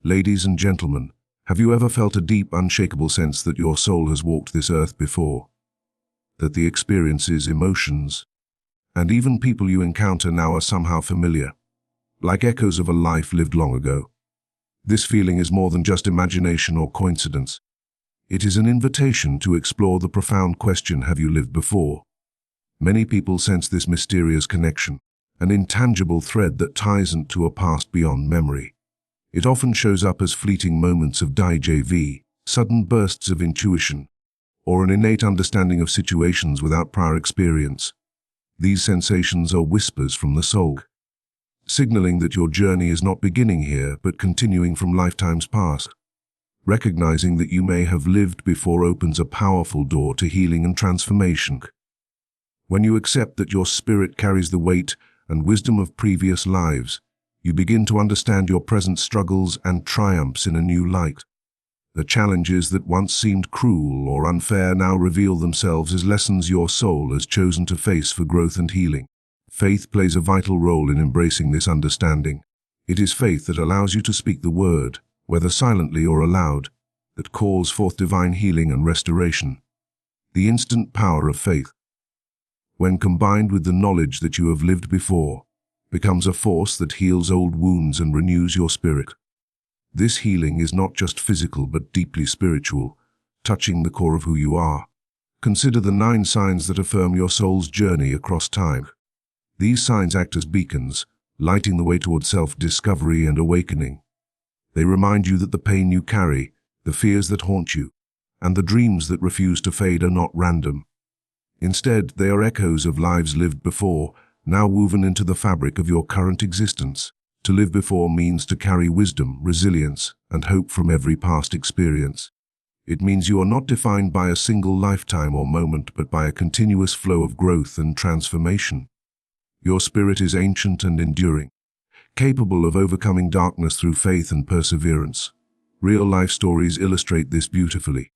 Ladies and gentlemen, have you ever felt a deep, unshakable sense that your soul has walked this earth before? That the experiences, emotions, and even people you encounter now are somehow familiar, like echoes of a life lived long ago? This feeling is more than just imagination or coincidence. It is an invitation to explore the profound question, have you lived before? Many people sense this mysterious connection, an intangible thread that ties into a past beyond memory. It often shows up as fleeting moments of déjà vu, sudden bursts of intuition, or an innate understanding of situations without prior experience. These sensations are whispers from the soul, signaling that your journey is not beginning here but continuing from lifetimes past. Recognizing that you may have lived before opens a powerful door to healing and transformation. When you accept that your spirit carries the weight and wisdom of previous lives, you begin to understand your present struggles and triumphs in a new light. The challenges that once seemed cruel or unfair now reveal themselves as lessons your soul has chosen to face for growth and healing. Faith plays a vital role in embracing this understanding. It is faith that allows you to speak the word, whether silently or aloud, that calls forth divine healing and restoration. The instant power of faith, when combined with the knowledge that you have lived before, becomes a force that heals old wounds and renews your spirit. This healing is not just physical but deeply spiritual, touching the core of who you are. Consider the 9 signs that affirm your soul's journey across time. These signs act as beacons, lighting the way toward self-discovery and awakening. They remind you that the pain you carry, the fears that haunt you, and the dreams that refuse to fade are not random. Instead, they are echoes of lives lived before, now woven into the fabric of your current existence. To live before means to carry wisdom, resilience, and hope from every past experience. It means you are not defined by a single lifetime or moment, but by a continuous flow of growth and transformation. Your spirit is ancient and enduring, capable of overcoming darkness through faith and perseverance. Real-life stories illustrate this beautifully.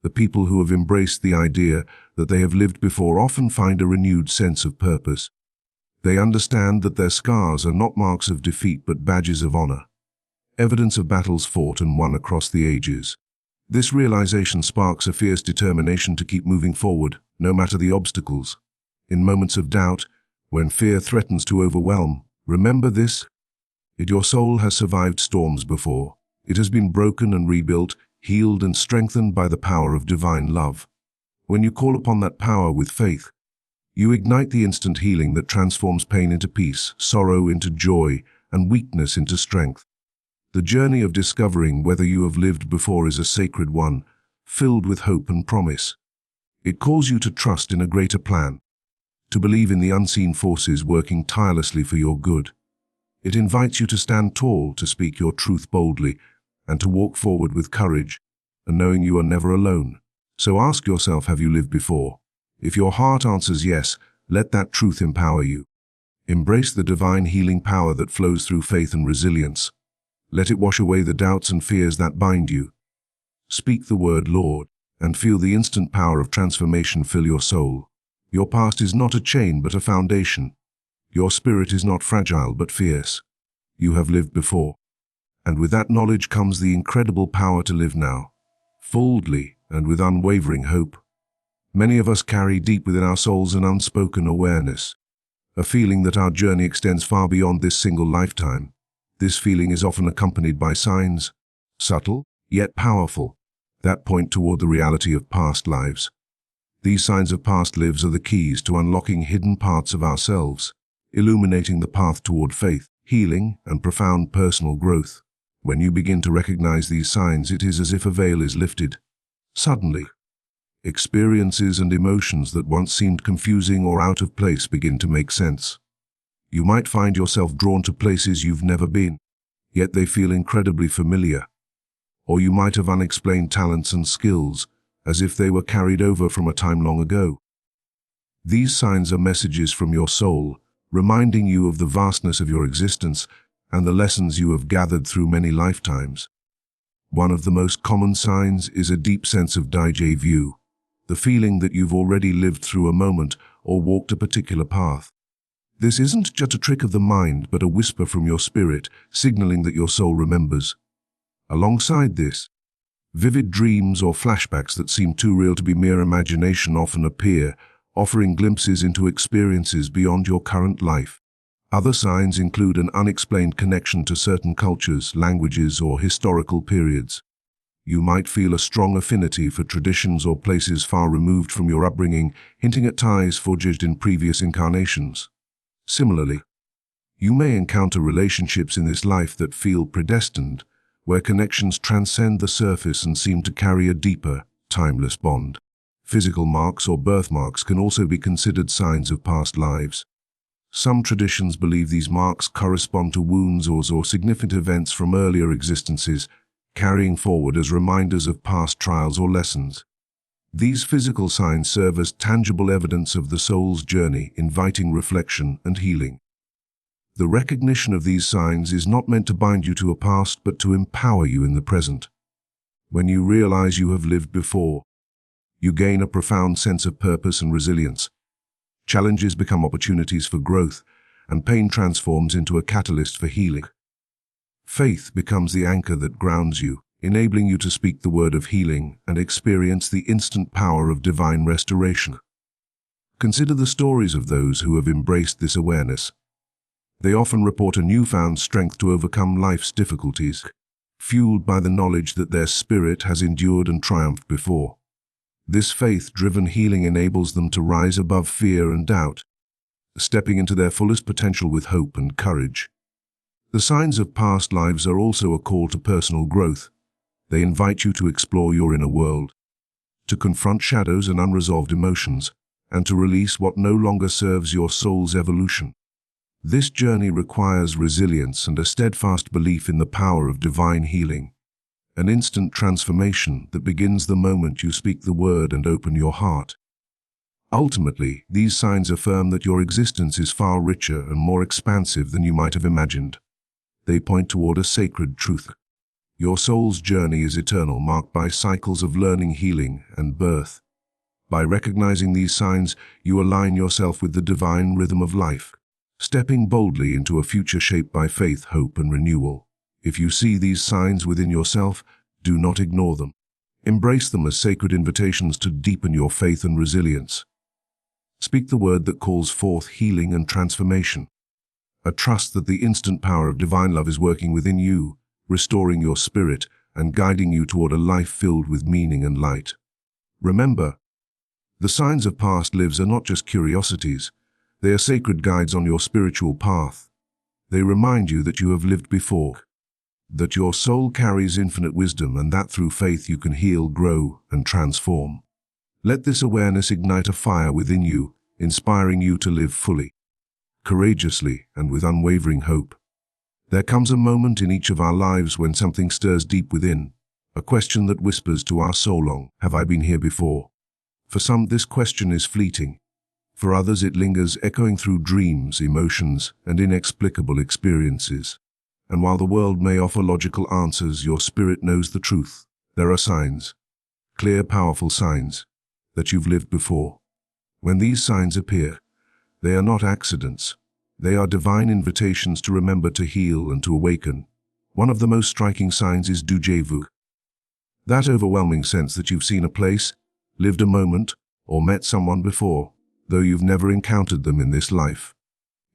The people who have embraced the idea that they have lived before often find a renewed sense of purpose. They understand that their scars are not marks of defeat but badges of honor, evidence of battles fought and won across the ages. This realization sparks a fierce determination to keep moving forward, no matter the obstacles. In moments of doubt, when fear threatens to overwhelm, remember this: your soul has survived storms before. It has been broken and rebuilt, healed and strengthened by the power of divine love. When you call upon that power with faith, you ignite the instant healing that transforms pain into peace, sorrow into joy, and weakness into strength. The journey of discovering whether you have lived before is a sacred one, filled with hope and promise. It calls you to trust in a greater plan, to believe in the unseen forces working tirelessly for your good. It invites you to stand tall, to speak your truth boldly, and to walk forward with courage, and knowing you are never alone. So ask yourself, have you lived before? If your heart answers yes, let that truth empower you. Embrace the divine healing power that flows through faith and resilience. Let it wash away the doubts and fears that bind you. Speak the word, Lord, and feel the instant power of transformation fill your soul. Your past is not a chain but a foundation. Your spirit is not fragile but fierce. You have lived before, and with that knowledge comes the incredible power to live now, boldly and with unwavering hope. Many of us carry deep within our souls an unspoken awareness, a feeling that our journey extends far beyond this single lifetime. This feeling is often accompanied by signs, subtle yet powerful, that point toward the reality of past lives. These signs of past lives are the keys to unlocking hidden parts of ourselves, illuminating the path toward faith, healing, and profound personal growth. When you begin to recognize these signs, it is as if a veil is lifted. Suddenly, experiences and emotions that once seemed confusing or out of place begin to make sense. You might find yourself drawn to places you've never been, yet they feel incredibly familiar. Or you might have unexplained talents and skills, as if they were carried over from a time long ago. These signs are messages from your soul, reminding you of the vastness of your existence and the lessons you have gathered through many lifetimes. One of the most common signs is a deep sense of déjà vu, the feeling that you've already lived through a moment or walked a particular path. This isn't just a trick of the mind, but a whisper from your spirit, signaling that your soul remembers. Alongside this, vivid dreams or flashbacks that seem too real to be mere imagination often appear, offering glimpses into experiences beyond your current life. Other signs include an unexplained connection to certain cultures, languages, or historical periods. You might feel a strong affinity for traditions or places far removed from your upbringing, hinting at ties forged in previous incarnations. Similarly, you may encounter relationships in this life that feel predestined, where connections transcend the surface and seem to carry a deeper, timeless bond. Physical marks or birthmarks can also be considered signs of past lives. Some traditions believe these marks correspond to wounds or significant events from earlier existences, carrying forward as reminders of past trials or lessons. These physical signs serve as tangible evidence of the soul's journey, inviting reflection and healing. The recognition of these signs is not meant to bind you to a past, but to empower you in the present. When you realize you have lived before, you gain a profound sense of purpose and resilience. Challenges become opportunities for growth, and pain transforms into a catalyst for healing. Faith becomes the anchor that grounds you, enabling you to speak the word of healing and experience the instant power of divine restoration. Consider the stories of those who have embraced this awareness. They often report a newfound strength to overcome life's difficulties, fueled by the knowledge that their spirit has endured and triumphed before. This faith-driven healing enables them to rise above fear and doubt, stepping into their fullest potential with hope and courage. The signs of past lives are also a call to personal growth. They invite you to explore your inner world, to confront shadows and unresolved emotions, and to release what no longer serves your soul's evolution. This journey requires resilience and a steadfast belief in the power of divine healing, an instant transformation that begins the moment you speak the word and open your heart. Ultimately, these signs affirm that your existence is far richer and more expansive than you might have imagined. They point toward a sacred truth. Your soul's journey is eternal, marked by cycles of learning, healing, and birth. By recognizing these signs, you align yourself with the divine rhythm of life, stepping boldly into a future shaped by faith, hope, and renewal. If you see these signs within yourself, do not ignore them. Embrace them as sacred invitations to deepen your faith and resilience. Speak the word that calls forth healing and transformation. A trust that the instant power of divine love is working within you, restoring your spirit and guiding you toward a life filled with meaning and light. Remember, the signs of past lives are not just curiosities. They are sacred guides on your spiritual path. They remind you that you have lived before, that your soul carries infinite wisdom, and that through faith you can heal, grow, and transform. Let this awareness ignite a fire within you, inspiring you to live fully, courageously, and with unwavering hope. There comes a moment in each of our lives when something stirs deep within, a question that whispers to our soul, "Have I been here before?" For some, this question is fleeting. For others, it lingers, echoing through dreams, emotions, and inexplicable experiences. And while the world may offer logical answers, your spirit knows the truth. There are signs, clear, powerful signs, that you've lived before. When these signs appear, they are not accidents. They are divine invitations to remember, to heal, and to awaken. One of the most striking signs is déjà vu. That overwhelming sense that you've seen a place, lived a moment, or met someone before, though you've never encountered them in this life.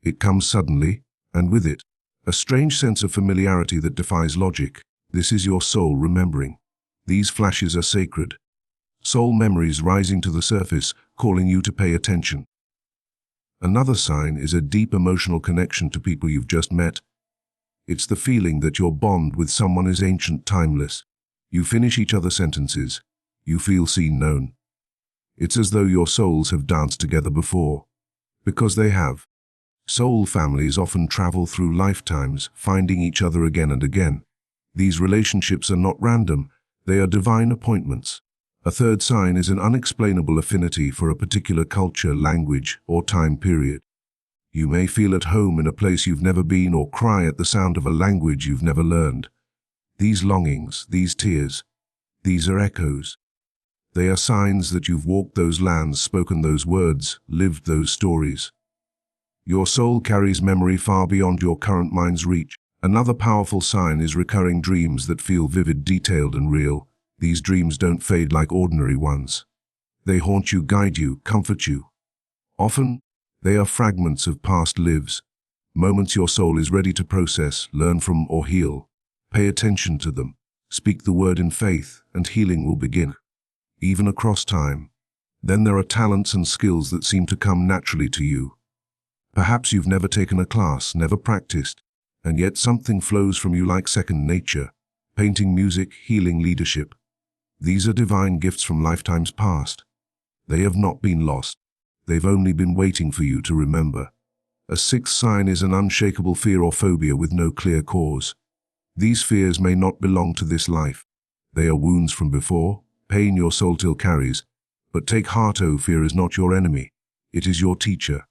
It comes suddenly, and with it, a strange sense of familiarity that defies logic. This is your soul remembering. These flashes are sacred. Soul memories rising to the surface, calling you to pay attention. Another sign is a deep emotional connection to people you've just met. It's the feeling that your bond with someone is ancient, timeless. You finish each other's sentences. You feel seen, known. It's as though your souls have danced together before. Because they have. Soul families often travel through lifetimes, finding each other again and again. These relationships are not random. They are divine appointments. A third sign is an unexplainable affinity for a particular culture, language, or time period. You may feel at home in a place you've never been, or cry at the sound of a language you've never learned. These longings, these tears, these are echoes. They are signs that you've walked those lands, spoken those words, lived those stories. Your soul carries memory far beyond your current mind's reach, Another powerful sign is recurring dreams that feel vivid, detailed, and real. These dreams don't fade like ordinary ones. They haunt you, guide you, comfort you. Often, they are fragments of past lives, moments your soul is ready to process, learn from, or heal. Pay attention to them. Speak the word in faith, and healing will begin, even across time. Then there are talents and skills that seem to come naturally to you. Perhaps you've never taken a class, never practiced, and yet something flows from you like second nature. Painting, music, healing, leadership. These are divine gifts from lifetimes past. They have not been lost. They've only been waiting for you to remember. A sixth sign is an unshakable fear or phobia with no clear cause. These fears may not belong to this life. They are wounds from before, pain your soul still carries. But take heart, fear is not your enemy. It is your teacher.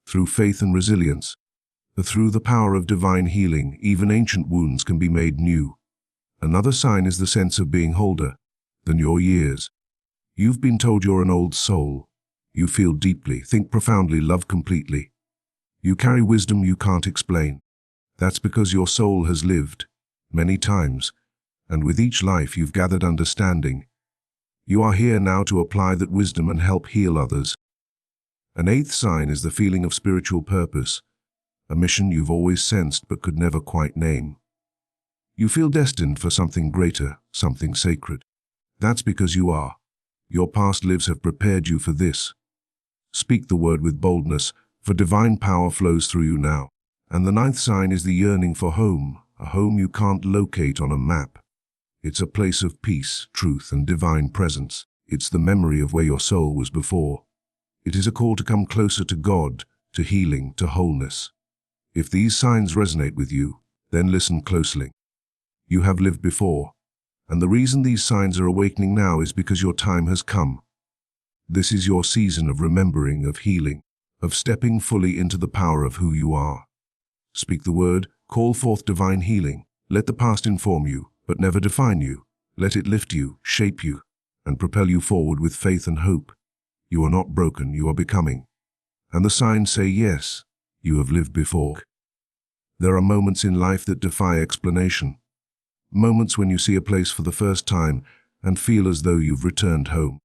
Through faith and resilience, through the power of divine healing, even ancient wounds can be made new. Another sign is the sense of being older than your years. You've been told you're an old soul. You feel deeply, think profoundly, love completely. You carry wisdom you can't explain. That's because your soul has lived many times, and with each life you've gathered understanding. You are here now to apply that wisdom and help heal others. An eighth sign is the feeling of spiritual purpose, a mission you've always sensed but could never quite name. You feel destined for something greater, something sacred. That's because you are. Your past lives have prepared you for this. Speak the word with boldness, for divine power flows through you now. And the ninth sign is the yearning for home, a home you can't locate on a map. It's a place of peace, truth, and divine presence. It's the memory of where your soul was before. It is a call to come closer to God, to healing, to wholeness. If these signs resonate with you, then listen closely. You have lived before, and the reason these signs are awakening now is because your time has come. This is your season of remembering, of healing, of stepping fully into the power of who you are. Speak the word, call forth divine healing. Let the past inform you, but never define you. Let it lift you, shape you, and propel you forward with faith and hope. You are not broken, you are becoming. And the signs say yes, you have lived before. There are moments in life that defy explanation. Moments when you see a place for the first time and feel as though you've returned home.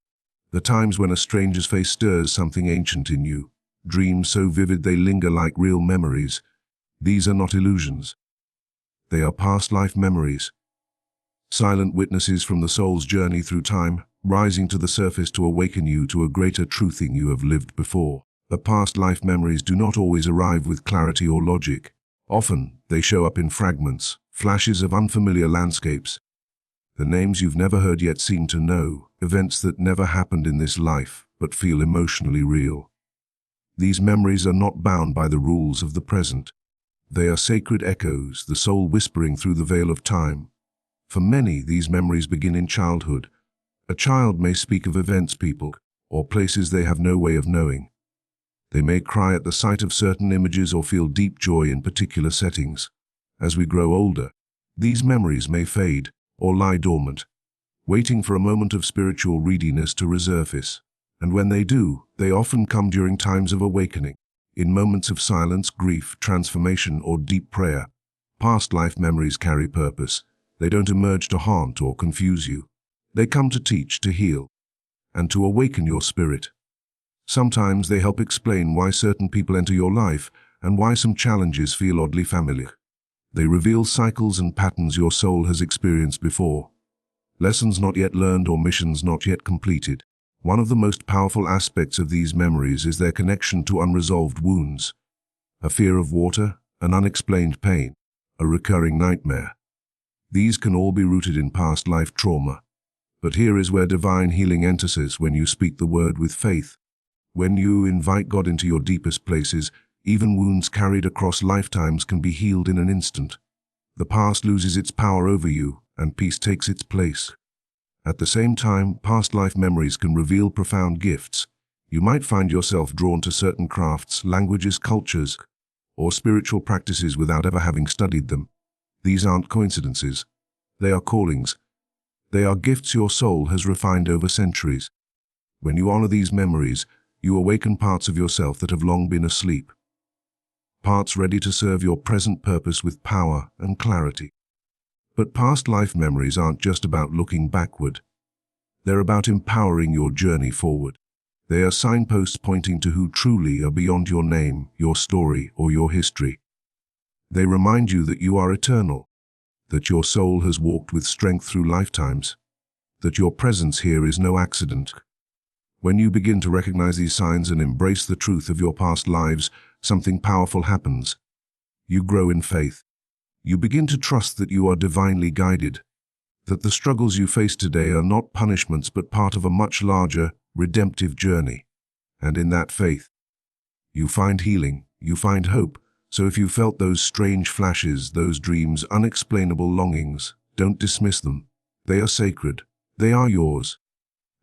The times when a stranger's face stirs something ancient in you. Dreams so vivid they linger like real memories. These are not illusions. They are past life memories. Silent witnesses from the soul's journey through time, rising to the surface to awaken you to a greater truthing you have lived before. The past life memories do not always arrive with clarity or logic. Often, they show up in fragments, flashes of unfamiliar landscapes. The names you've never heard yet seem to know, events that never happened in this life, but feel emotionally real. These memories are not bound by the rules of the present. They are sacred echoes, the soul whispering through the veil of time. For many, these memories begin in childhood. A child may speak of events, people, or places they have no way of knowing. They may cry at the sight of certain images or feel deep joy in particular settings. As we grow older, these memories may fade or lie dormant, waiting for a moment of spiritual readiness to resurface. And when they do, they often come during times of awakening, in moments of silence, grief, transformation, or deep prayer. Past life memories carry purpose. They don't emerge to haunt or confuse you. They come to teach, to heal, and to awaken your spirit. Sometimes they help explain why certain people enter your life and why some challenges feel oddly familiar. They reveal cycles and patterns your soul has experienced before. Lessons not yet learned or missions not yet completed. One of the most powerful aspects of these memories is their connection to unresolved wounds. A fear of water, an unexplained pain, a recurring nightmare. These can all be rooted in past life trauma. But here is where divine healing enters when you speak the word with faith. When you invite God into your deepest places, even wounds carried across lifetimes can be healed in an instant. The past loses its power over you, and peace takes its place. At the same time, past life memories can reveal profound gifts. You might find yourself drawn to certain crafts, languages, cultures, or spiritual practices without ever having studied them. These aren't coincidences. They are callings. They are gifts your soul has refined over centuries. When you honor these memories, you awaken parts of yourself that have long been asleep. parts ready to serve your present purpose with power and clarity. But past life memories aren't just about looking backward. They're about empowering your journey forward. They are signposts pointing to who truly are beyond your name, your story, or your history. They remind you that you are eternal, that your soul has walked with strength through lifetimes, that your presence here is no accident. When you begin to recognize these signs and embrace the truth of your past lives, something powerful happens. You grow in faith. You begin to trust that you are divinely guided, that the struggles you face today are not punishments but part of a much larger, redemptive journey. And in that faith, you find healing, you find hope. So if you felt those strange flashes, those dreams, unexplainable longings, don't dismiss them. They are sacred. They are yours.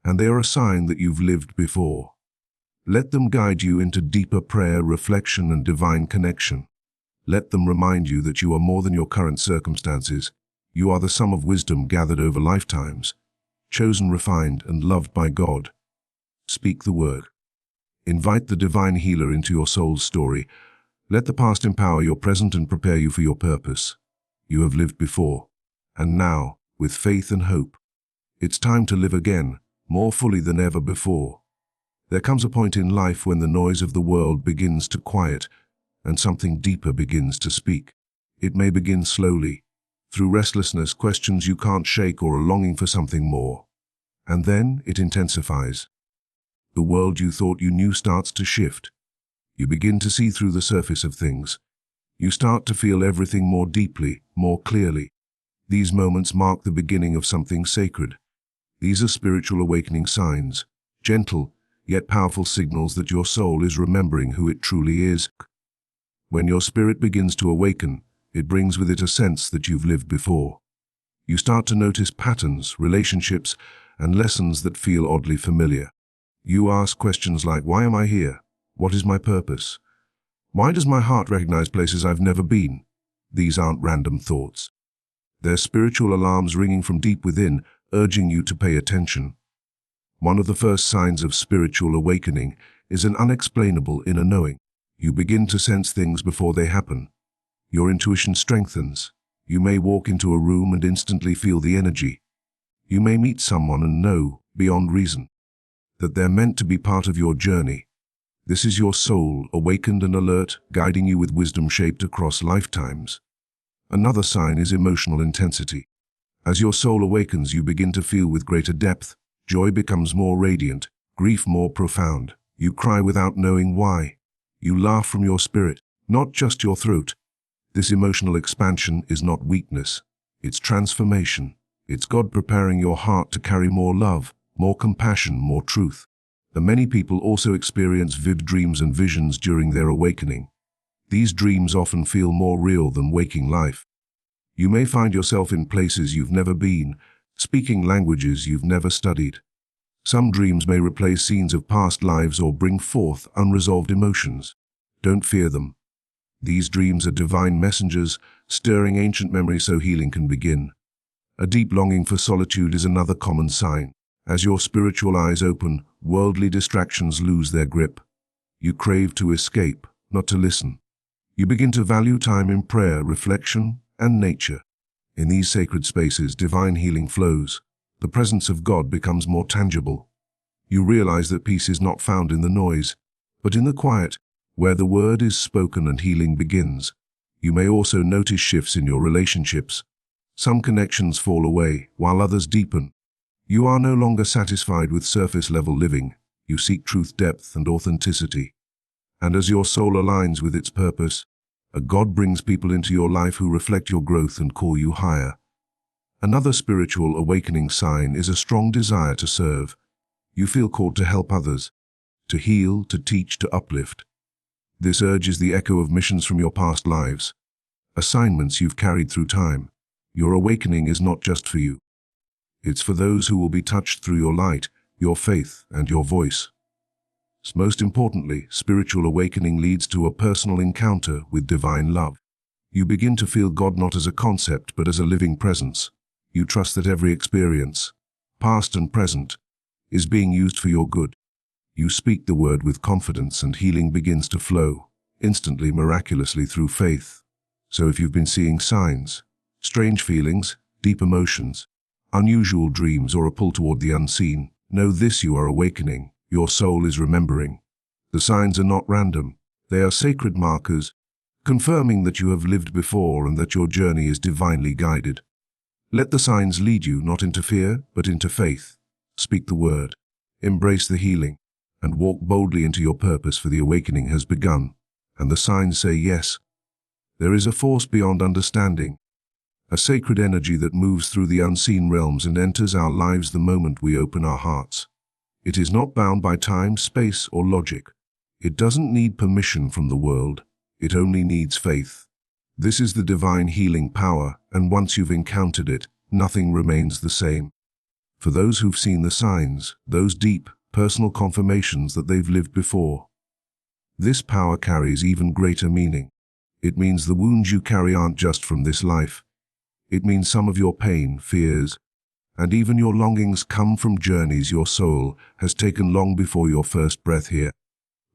And they are a sign that you've lived before. Let them guide you into deeper prayer, reflection, and divine connection. Let them remind you that you are more than your current circumstances. You are the sum of wisdom gathered over lifetimes, chosen, refined, and loved by God. Speak the word. Invite the divine healer into your soul's story. Let the past empower your present and prepare you for your purpose. You have lived before, and now, with faith and hope, it's time to live again, more fully than ever before. There comes a point in life when the noise of the world begins to quiet, and something deeper begins to speak. It may begin slowly, through restlessness, questions you can't shake, or a longing for something more. And then it intensifies. The world you thought you knew starts to shift. You begin to see through the surface of things. You start to feel everything more deeply, more clearly. These moments mark the beginning of something sacred. These are spiritual awakening signs, gentle yet powerful signals that your soul is remembering who it truly is. When your spirit begins to awaken, it brings with it a sense that you've lived before. You start to notice patterns, relationships, and lessons that feel oddly familiar. You ask questions like, why am I here? What is my purpose? Why does my heart recognize places I've never been? These aren't random thoughts. They're spiritual alarms ringing from deep within, urging you to pay attention. One of the first signs of spiritual awakening is an unexplainable inner knowing. You begin to sense things before they happen. Your intuition strengthens. You may walk into a room and instantly feel the energy. You may meet someone and know, beyond reason, that they're meant to be part of your journey. This is your soul, awakened and alert, guiding you with wisdom shaped across lifetimes. Another sign is emotional intensity. As your soul awakens, you begin to feel with greater depth. Joy becomes more radiant, grief more profound. You cry without knowing why. You laugh from your spirit, not just your throat. This emotional expansion is not weakness. It's transformation. It's God preparing your heart to carry more love, more compassion, more truth. Many people also experience vivid dreams and visions during their awakening. These dreams often feel more real than waking life. You may find yourself in places you've never been, speaking languages you've never studied. Some dreams may replay scenes of past lives or bring forth unresolved emotions. Don't fear them. These dreams are divine messengers, stirring ancient memories so healing can begin. A deep longing for solitude is another common sign. As your spiritual eyes open, worldly distractions lose their grip. You crave to escape, not to listen. You begin to value time in prayer, reflection, and nature. In these sacred spaces, divine healing flows. The presence of God becomes more tangible. You realize that peace is not found in the noise, but in the quiet, where the word is spoken and healing begins. You may also notice shifts in your relationships. Some connections fall away, while others deepen. You are no longer satisfied with surface-level living. You seek truth, depth, and authenticity. And as your soul aligns with its purpose, God brings people into your life who reflect your growth and call you higher. Another spiritual awakening sign is a strong desire to serve. You feel called to help others, to heal, to teach, to uplift. This urge is the echo of missions from your past lives, assignments you've carried through time. Your awakening is not just for you. It's for those who will be touched through your light, your faith, and your voice. Most importantly, spiritual awakening leads to a personal encounter with divine love. You begin to feel God not as a concept but as a living presence. You trust that every experience, past and present, is being used for your good. You speak the word with confidence and healing begins to flow. instantly, miraculously through faith. So if you've been seeing signs, strange feelings, deep emotions, unusual dreams, or a pull toward the unseen, know this: you are awakening. Your soul is remembering. The signs are not random. They are sacred markers, confirming that you have lived before and that your journey is divinely guided. Let the signs lead you not into fear, but into faith. Speak the word, embrace the healing, and walk boldly into your purpose, for the awakening has begun. And the signs say yes. There is a force beyond understanding, a sacred energy that moves through the unseen realms and enters our lives the moment we open our hearts. It is not bound by time, space, or logic. It doesn't need permission from the world. It only needs faith. This is the divine healing power, and once you've encountered it, nothing remains the same. For those who've seen the signs, those deep, personal confirmations that they've lived before, this power carries even greater meaning. It means the wounds you carry aren't just from this life. It means some of your pain, fears, and even your longings come from journeys your soul has taken long before your first breath here.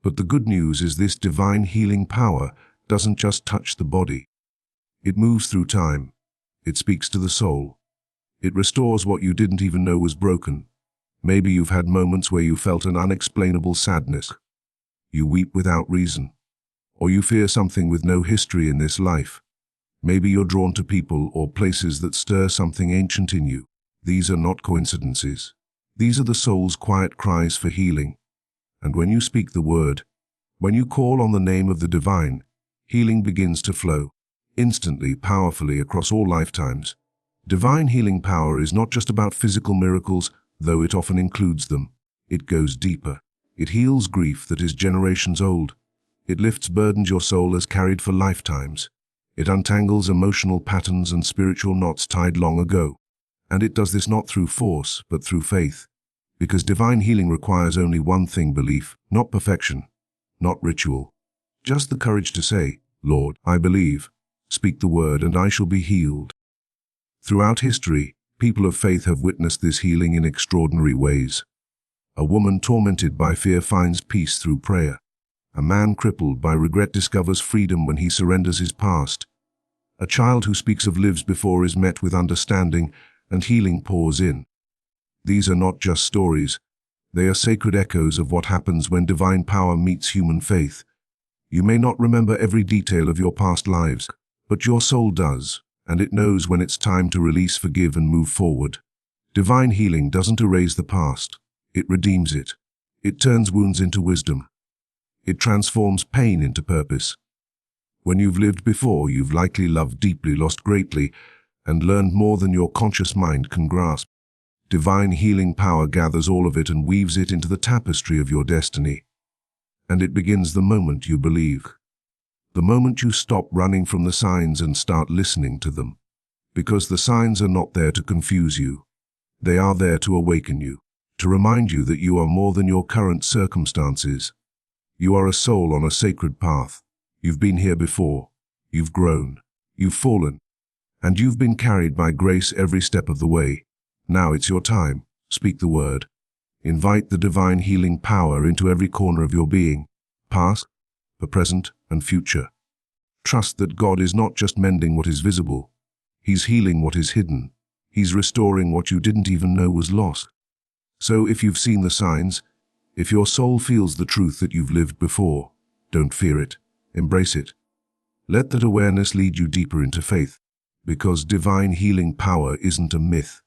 But the good news is this divine healing power doesn't just touch the body. It moves through time. It speaks to the soul. It restores what you didn't even know was broken. Maybe you've had moments where you felt an unexplainable sadness. You weep without reason. Or you fear something with no history in this life. Maybe you're drawn to people or places that stir something ancient in you. These are not coincidences. These are the soul's quiet cries for healing. And when you speak the word, when you call on the name of the divine, healing begins to flow, instantly, powerfully, across all lifetimes. Divine healing power is not just about physical miracles, though it often includes them. It goes deeper. It heals grief that is generations old. It lifts burdens your soul has carried for lifetimes. It untangles emotional patterns and spiritual knots tied long ago. And it does this not through force, but through faith. Because divine healing requires only one thing: belief, not perfection, not ritual. Just the courage to say, Lord, I believe. Speak the word and I shall be healed. Throughout history, people of faith have witnessed this healing in extraordinary ways. A woman tormented by fear finds peace through prayer. A man crippled by regret discovers freedom when he surrenders his past. A child who speaks of lives before is met with understanding, and healing pours in. These are not just stories. They are sacred echoes of what happens when divine power meets human faith. You may not remember every detail of your past lives, but your soul does, and it knows when it's time to release, forgive, and move forward. Divine healing doesn't erase the past. It redeems it. It turns wounds into wisdom. It transforms pain into purpose. When you've lived before, you've likely loved deeply, lost greatly, and learned more than your conscious mind can grasp. Divine healing power gathers all of it and weaves it into the tapestry of your destiny. And it begins the moment you believe. The moment you stop running from the signs and start listening to them. Because the signs are not there to confuse you. They are there to awaken you, to remind you that you are more than your current circumstances. You are a soul on a sacred path. You've been here before. You've grown. You've fallen. And you've been carried by grace every step of the way. Now it's your time. Speak the word. Invite the divine healing power into every corner of your being, past, the present, and future. Trust that God is not just mending what is visible. He's healing what is hidden. He's restoring what you didn't even know was lost. So if you've seen the signs, if your soul feels the truth that you've lived before, don't fear it. Embrace it. Let that awareness lead you deeper into faith. Because divine healing power isn't a myth.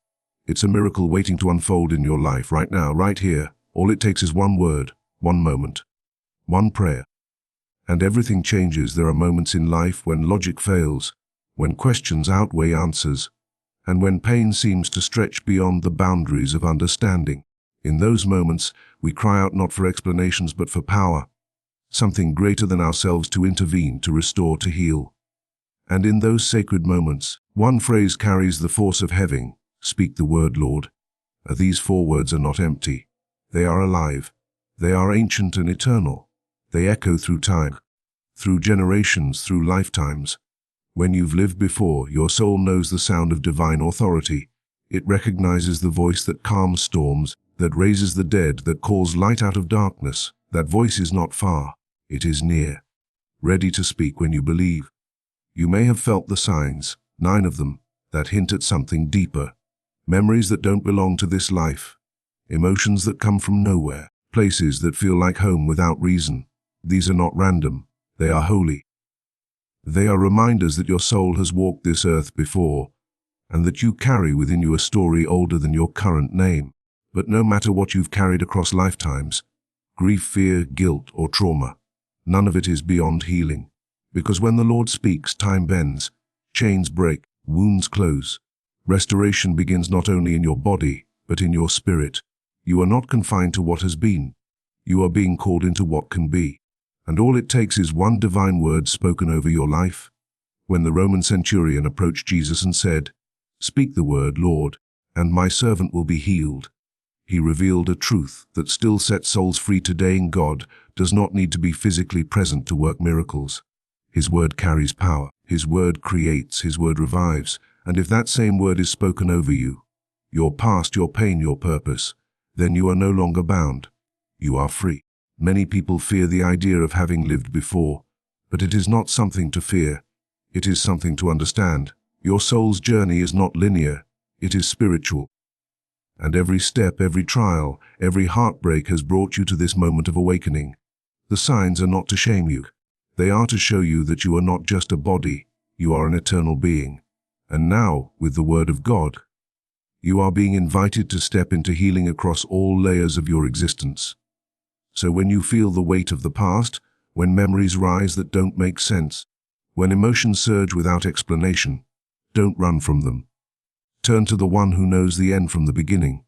It's a miracle waiting to unfold in your life right now, right here. All it takes is one word, one moment, one prayer. And everything changes. There are moments in life when logic fails, when questions outweigh answers, and when pain seems to stretch beyond the boundaries of understanding. In those moments, we cry out not for explanations but for power, something greater than ourselves to intervene, to restore, to heal. And in those sacred moments, one phrase carries the force of heaven. Speak the word, Lord. These 4 words are not empty. They are alive. They are ancient and eternal. They echo through time, through generations, through lifetimes. When you've lived before, your soul knows the sound of divine authority. It recognizes the voice that calms storms, that raises the dead, that calls light out of darkness. That voice is not far. It is near. ready to speak when you believe. You may have felt the signs, 9 of them, that hint at something deeper. Memories that don't belong to this life. Emotions that come from nowhere. Places that feel like home without reason. These are not random. They are holy. They are reminders that your soul has walked this earth before, and that you carry within you a story older than your current name. But no matter what you've carried across lifetimes, grief, fear, guilt, or trauma, none of it is beyond healing. Because when the Lord speaks, time bends, chains break, wounds close. Restoration begins not only in your body, but in your spirit. You are not confined to what has been. You are being called into what can be. And all it takes is one divine word spoken over your life. When the Roman centurion approached Jesus and said, "Speak the word, Lord, and my servant will be healed," he revealed a truth that still sets souls free today. God does not need to be physically present to work miracles. His word carries power. His word creates. His word revives. And if that same word is spoken over you, your past, your pain, your purpose, then you are no longer bound. You are free. Many people fear the idea of having lived before, but it is not something to fear. It is something to understand. Your soul's journey is not linear. It is spiritual. And every step, every trial, every heartbreak has brought you to this moment of awakening. The signs are not to shame you. They are to show you that you are not just a body, you are an eternal being. And now, with the Word of God, you are being invited to step into healing across all layers of your existence. So when you feel the weight of the past, when memories rise that don't make sense, when emotions surge without explanation, don't run from them. Turn to the one who knows the end from the beginning.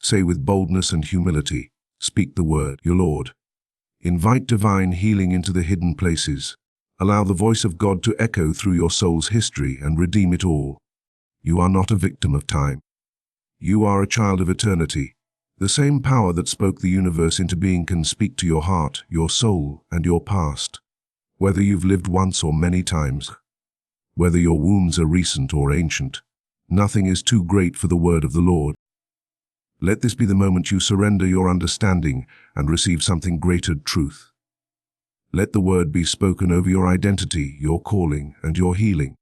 Say with boldness and humility, "Speak the word, your Lord." Invite divine healing into the hidden places. Allow the voice of God to echo through your soul's history and redeem it all. You are not a victim of time. You are a child of eternity. The same power that spoke the universe into being can speak to your heart, your soul, and your past. Whether you've lived once or many times, whether your wounds are recent or ancient, nothing is too great for the word of the Lord. Let this be the moment you surrender your understanding and receive something greater, truth. Let the word be spoken over your identity, your calling, and your healing.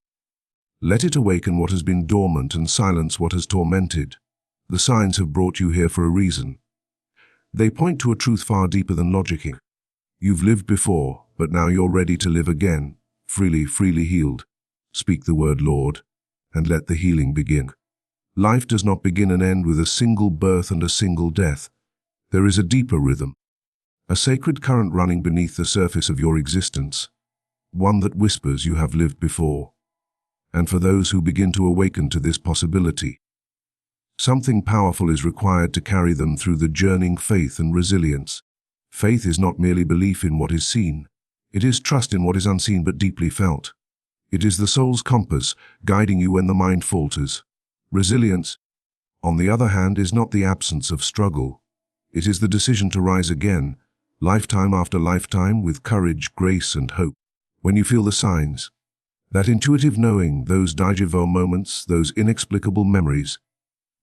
Let it awaken what has been dormant and silence what has tormented. The signs have brought you here for a reason. They point to a truth far deeper than logic. You've lived before, but now you're ready to live again, freely healed. Speak the word, Lord, and let the healing begin. Life does not begin and end with a single birth and a single death. There is a deeper rhythm, a sacred current running beneath the surface of your existence, one that whispers you have lived before. And for those who begin to awaken to this possibility, something powerful is required to carry them through the journeying faith and resilience. Faith is not merely belief in what is seen. It is trust in what is unseen but deeply felt. It is the soul's compass, guiding you when the mind falters. Resilience, on the other hand, is not the absence of struggle. It is the decision to rise again, lifetime after lifetime, with courage, grace, and hope. When you feel the signs, that intuitive knowing, those déjà vu moments, those inexplicable memories,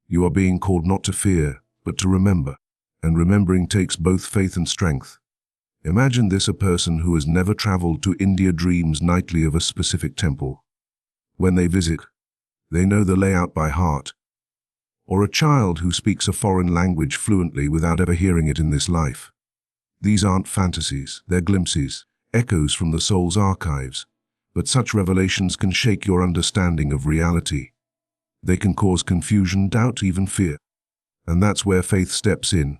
you are being called not to fear, but to remember. And remembering takes both faith and strength. Imagine this: a person who has never traveled to India dreams nightly of a specific temple. When they visit, they know the layout by heart. Or a child who speaks a foreign language fluently without ever hearing it in this life. These aren't fantasies, they're glimpses, echoes from the soul's archives. But such revelations can shake your understanding of reality. They can cause confusion, doubt, even fear. And that's where faith steps in,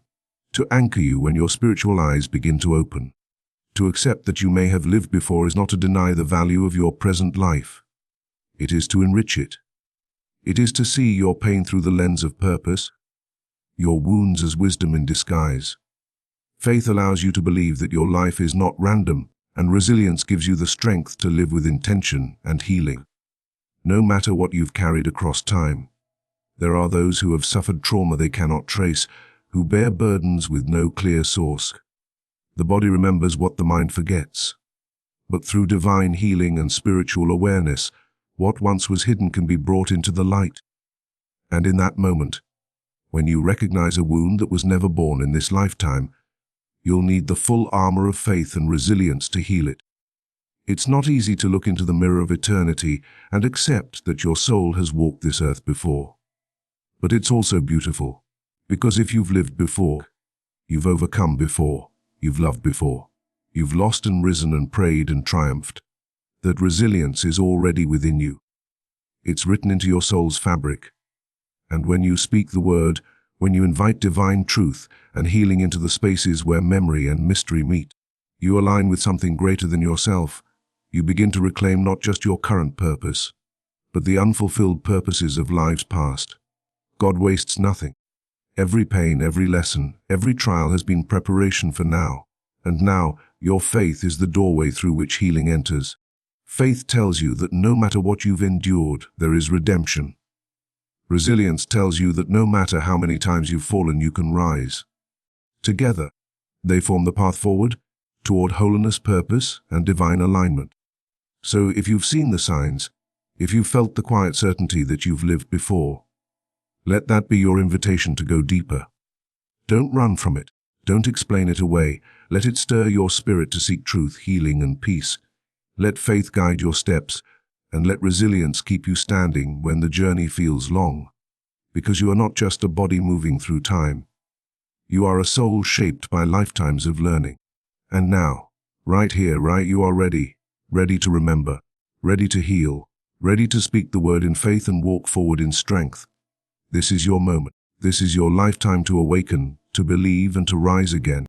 to anchor you when your spiritual eyes begin to open. To accept that you may have lived before is not to deny the value of your present life. It is to enrich it. It is to see your pain through the lens of purpose, your wounds as wisdom in disguise. Faith allows you to believe that your life is not random, and resilience gives you the strength to live with intention and healing. No matter what you've carried across time, there are those who have suffered trauma they cannot trace, who bear burdens with no clear source. The body remembers what the mind forgets. But through divine healing and spiritual awareness, what once was hidden can be brought into the light. And in that moment, when you recognize a wound that was never born in this lifetime, you'll need the full armor of faith and resilience to heal it. It's not easy to look into the mirror of eternity and accept that your soul has walked this earth before. But it's also beautiful, because if you've lived before, you've overcome before, you've loved before, you've lost and risen and prayed and triumphed, that resilience is already within you. It's written into your soul's fabric. And when you speak the word, when you invite divine truth and healing into the spaces where memory and mystery meet, you align with something greater than yourself. You begin to reclaim not just your current purpose, but the unfulfilled purposes of lives past. God wastes nothing. Every pain, every lesson, every trial has been preparation for now. And now, your faith is the doorway through which healing enters. Faith tells you that no matter what you've endured, there is redemption. Resilience tells you that no matter how many times you've fallen, you can rise. Together, they form the path forward toward holiness, purpose, and divine alignment. So if you've seen the signs, if you've felt the quiet certainty that you've lived before, let that be your invitation to go deeper. Don't run from it. Don't explain it away. Let it stir your spirit to seek truth, healing, and peace. Let faith guide your steps, and let resilience keep you standing when the journey feels long. Because you are not just a body moving through time. You are a soul shaped by lifetimes of learning. And now, right here, you are ready to remember, ready to heal, ready to speak the word in faith and walk forward in strength. This is your moment. This is your lifetime to awaken, to believe, and to rise again.